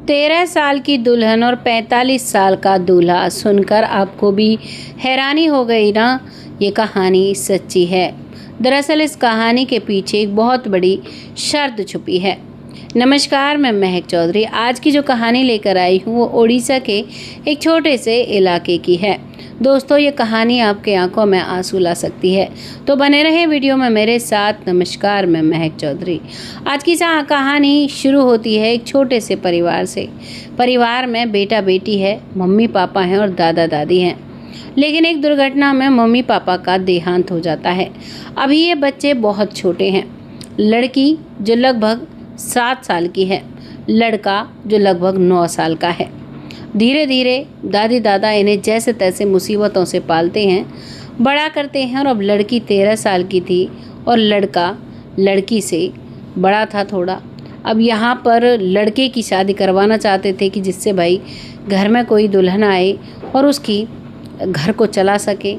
13 साल की दुल्हन और 45 साल का दूल्हा सुनकर आपको भी हैरानी हो गई ना। ये कहानी सच्ची है। दरअसल इस कहानी के पीछे एक बहुत बड़ी शर्त छुपी है। नमस्कार, मैं महक चौधरी। आज की जो कहानी लेकर आई हूँ वो उड़ीसा के एक छोटे से इलाके की है। दोस्तों, ये कहानी आपके आंखों में आंसू ला सकती है, तो बने रहे वीडियो में मेरे साथ। नमस्कार, मैं महक चौधरी। आज की कहानी शुरू होती है एक छोटे से परिवार से। परिवार में बेटा बेटी है, मम्मी पापा हैं और दादा दादी हैं। लेकिन एक दुर्घटना में मम्मी पापा का देहांत हो जाता है। अभी ये बच्चे बहुत छोटे हैं। लड़की जो लगभग 7 साल की है, लड़का जो लगभग 9 साल का है। धीरे धीरे दादी दादा इन्हें जैसे तैसे मुसीबतों से पालते हैं, बड़ा करते हैं। और अब लड़की 13 साल की थी और लड़का लड़की से बड़ा था थोड़ा। अब यहाँ पर लड़के की शादी करवाना चाहते थे कि जिससे भाई घर में कोई दुल्हन आए और उसकी घर को चला सके।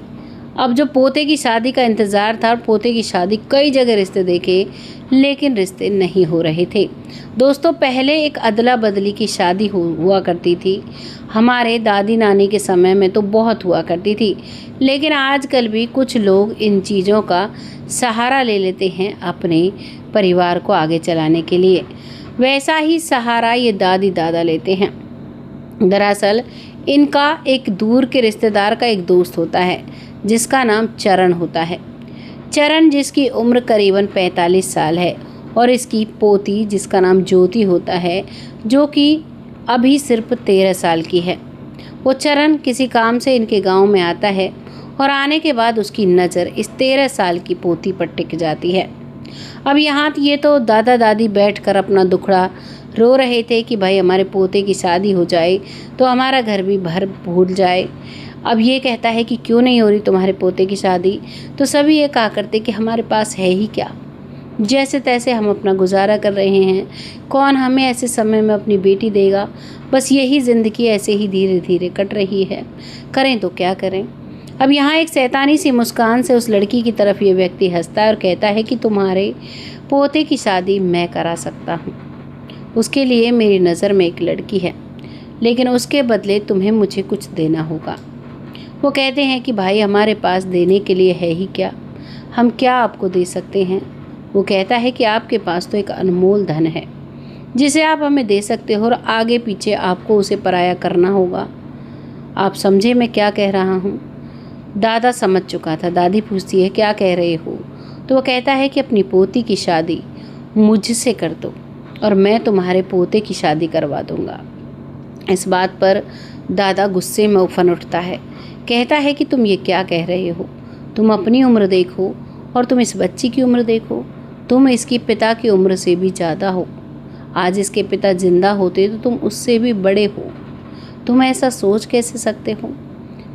अब जो पोते की शादी का इंतज़ार था, पोते की शादी कई जगह रिश्ते देखे, लेकिन रिश्ते नहीं हो रहे थे। दोस्तों, पहले एक अदला बदली की शादी हुआ करती थी। हमारे दादी नानी के समय में तो बहुत हुआ करती थी, लेकिन आजकल भी कुछ लोग इन चीज़ों का सहारा ले लेते हैं अपने परिवार को आगे चलाने के लिए। वैसा ही सहारा ये दादी दादा लेते हैं। दरअसल इनका एक दूर के रिश्तेदार का एक दोस्त होता है जिसका नाम चरण होता है। चरण, जिसकी उम्र करीबन 45 साल है, और इसकी पोती जिसका नाम ज्योति होता है, जो कि अभी सिर्फ 13 साल की है। वो चरण किसी काम से इनके गांव में आता है और आने के बाद उसकी नज़र इस 13 साल की पोती पर टिक जाती है। अब यहाँ ये तो दादा दादी बैठकर अपना दुखड़ा रो रहे थे कि भाई हमारे पोते की शादी हो जाए तो हमारा घर भी भर भूल जाए। अब ये कहता है कि क्यों नहीं हो रही तुम्हारे पोते की शादी, तो सभी ये कहा करते कि हमारे पास है ही क्या, जैसे तैसे हम अपना गुजारा कर रहे हैं, कौन हमें ऐसे समय में अपनी बेटी देगा। बस यही ज़िंदगी ऐसे ही धीरे धीरे कट रही है, करें तो क्या करें। अब यहाँ एक शैतानी सी मुस्कान से उस लड़की की तरफ ये व्यक्ति हंसता है और कहता है कि तुम्हारे पोते की शादी मैं करा सकता हूँ। उसके लिए मेरी नज़र में एक लड़की है, लेकिन उसके बदले तुम्हें मुझे कुछ देना होगा। वो कहते हैं कि भाई हमारे पास देने के लिए है ही क्या, हम क्या आपको दे सकते हैं। वो कहता है कि आपके पास तो एक अनमोल धन है जिसे आप हमें दे सकते हो, और आगे पीछे आपको उसे पराया करना होगा। आप समझे मैं क्या कह रहा हूँ। दादा समझ चुका था। दादी पूछती है क्या कह रहे हो, तो वो कहता है कि अपनी पोती की शादी मुझसे कर दो और मैं तुम्हारे पोते की शादी करवा दूँगा। इस बात पर दादा गुस्से में उफन उठता है। कहता है कि तुम ये क्या कह रहे हो, तुम अपनी उम्र देखो और तुम इस बच्ची की उम्र देखो। तुम इसकी पिता की उम्र से भी ज़्यादा हो। आज इसके पिता जिंदा होते तो तुम उससे भी बड़े हो। तुम ऐसा सोच कैसे सकते हो।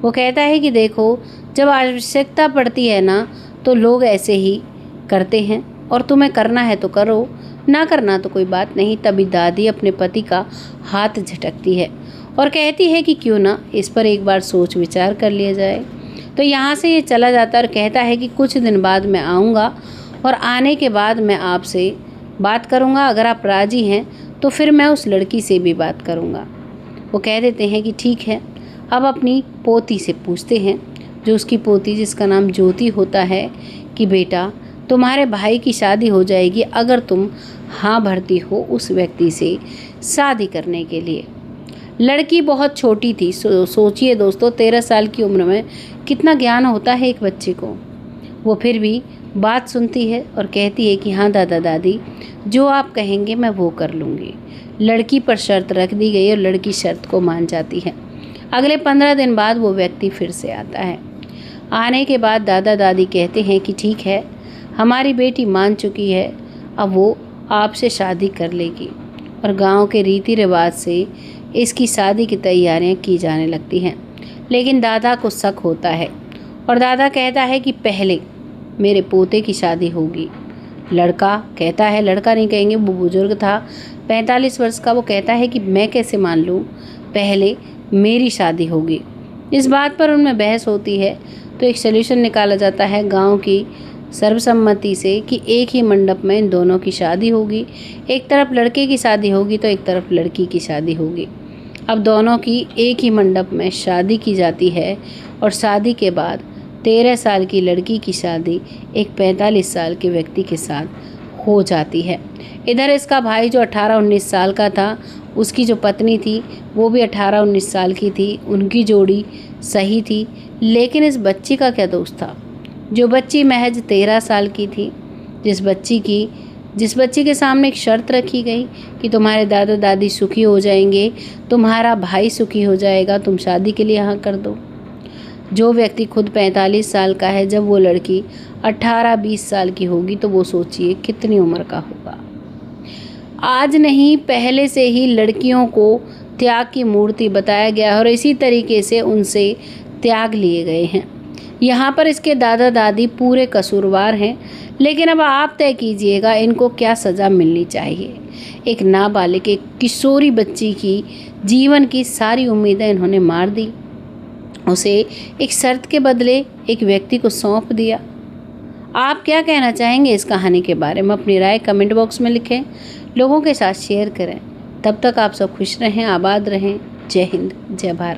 वो कहता है कि देखो, जब आवश्यकता पड़ती है ना तो लोग ऐसे ही करते हैं, और तुम्हें करना है तो करो, ना करना तो कोई बात नहीं। तभी दादी अपने पति का हाथ झटकती है और कहती है कि क्यों ना इस पर एक बार सोच विचार कर लिया जाए। तो यहाँ से ये चला जाता है और कहता है कि कुछ दिन बाद मैं आऊँगा और आने के बाद मैं आपसे बात करूँगा। अगर आप राज़ी हैं तो फिर मैं उस लड़की से भी बात करूँगा। वो कह देते हैं कि ठीक है। अब अपनी पोती से पूछते हैं, जो उसकी पोती जिसका नाम ज्योति होता है, कि बेटा तुम्हारे भाई की शादी हो जाएगी अगर तुम हाँ भरती हो उस व्यक्ति से शादी करने के लिए। लड़की बहुत छोटी थी। सोचिए दोस्तों, 13 साल की उम्र में कितना ज्ञान होता है एक बच्चे को। वो फिर भी बात सुनती है और कहती है कि हाँ दादा दादी, जो आप कहेंगे मैं वो कर लूँगी। लड़की पर शर्त रख दी गई और लड़की शर्त को मान जाती है। अगले 15 दिन बाद वो व्यक्ति फिर से आता है। आने के बाद दादा दादी कहते हैं कि ठीक है, हमारी बेटी मान चुकी है, अब वो आपसे शादी कर लेगी। और गांव के रीति रिवाज से इसकी शादी की तैयारियां की जाने लगती हैं। लेकिन दादा को शक होता है और दादा कहता है कि पहले मेरे पोते की शादी होगी। लड़का कहता है, लड़का नहीं कहेंगे, वो बुजुर्ग था 45 वर्ष का। वो कहता है कि मैं कैसे मान लूँ, पहले मेरी शादी होगी। इस बात पर उनमें बहस होती है तो एक सल्यूशन निकाला जाता है। गांव की सर्वसम्मति से कि एक ही मंडप में इन दोनों की शादी होगी। एक तरफ लड़के की शादी होगी तो एक तरफ लड़की की शादी होगी। अब दोनों की एक ही मंडप में शादी की जाती है और शादी के बाद 13 साल की लड़की की शादी एक 45 साल के व्यक्ति के साथ हो जाती है। इधर इसका भाई जो 18-19 साल का था, उसकी जो पत्नी थी वो भी 18-19 साल की थी। उनकी जोड़ी सही थी, लेकिन इस बच्ची का क्या दोष था? जो बच्ची महज 13 साल की थी, जिस बच्ची के सामने एक शर्त रखी गई कि तुम्हारे दादा दादी सुखी हो जाएंगे, तुम्हारा भाई सुखी हो जाएगा, तुम शादी के लिए हाँ कर दो। जो व्यक्ति खुद 45 साल का है, जब वो लड़की 18-20 साल की होगी तो वो सोचिए कितनी उम्र का होगा। आज नहीं, पहले से ही लड़कियों को त्याग की मूर्ति बताया गया और इसी तरीके से उनसे त्याग लिए गए हैं। यहाँ पर इसके दादा दादी पूरे कसूरवार हैं, लेकिन अब आप तय कीजिएगा इनको क्या सज़ा मिलनी चाहिए। एक नाबालिग, एक किशोरी बच्ची की जीवन की सारी उम्मीदें इन्होंने मार दी, उसे एक शर्त के बदले एक व्यक्ति को सौंप दिया। आप क्या कहना चाहेंगे इस कहानी के बारे में? अपनी राय कमेंट बॉक्स में लिखें, लोगों के साथ शेयर करें। तब तक आप सब खुश रहें, आबाद रहें। जय हिंद, जय भारत।